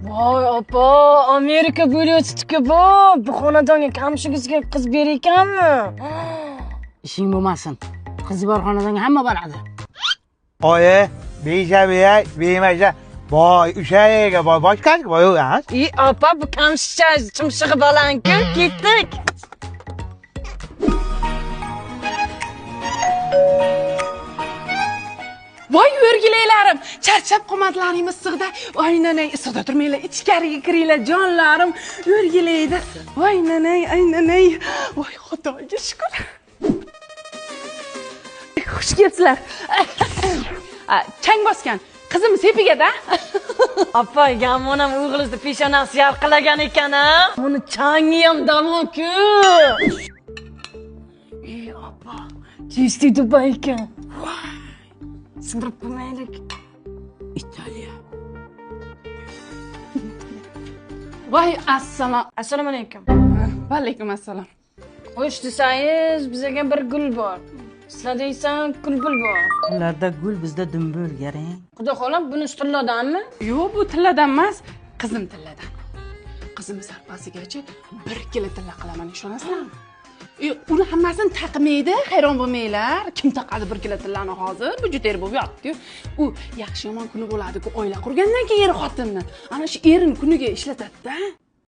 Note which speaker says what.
Speaker 1: Voy opa, Amerika bo'lyapti-ku bu. Bu xonadonga kamshigizga qiz ber ekanmi?
Speaker 2: Ishing bo'lmasin. Qiz bor xonadonga hamma boradi.
Speaker 3: Oyi, beyja, beymaja. Voy, o'sha yerga boshqasi voy emas.
Speaker 1: Opa, bu kamshcha chumshig'i baland-ku. Ketdik.
Speaker 4: Voy o'rgilaylarim, charchab qomatlaring issiqda. Voy nanay, issiqda turmanglar, ichkariga kiringlar jonlarim. O'rgilaydi. Voy nanay, ay nanay. Voy Xudoga shukr. Xush kelibsizlar. Chang bosgan. Qizim sepiga-da.
Speaker 1: Opa, gamonam o'g'lizni peshonasi yarqilagan ekan-a. Uni changi ham davo-ku. Opa, чистый Dubay ekan. Sindirib qo'ymaylik.
Speaker 2: Italiya.
Speaker 4: Voy assalom.
Speaker 1: Assalomu alaykum.
Speaker 4: Va alaykum assalom.
Speaker 1: Xo'sh desangiz, bizga bir gul bor. Sizlar deysan, kulbul bor.
Speaker 2: Ularda gul, bizda dumbul, garang.
Speaker 1: Xudo xohlab, buni tilladanmi?
Speaker 4: Yo'q, bu tilladan emas, qizim tilladan. Qizim sarpasigacha 1 kilo tilla qilaman, ishonasizlarmi? Uni hammasini taqmaydi, hayron bo'lmanglar. Kim taqadi 1 kilo tillani hozir? Bu juda er bo'lib yotdi-ku. U yaxshi yomon kuni bo'ladi-ku, oila qurgandan keyin xotinni. Ana shu erini kuniga ishlatadi-da.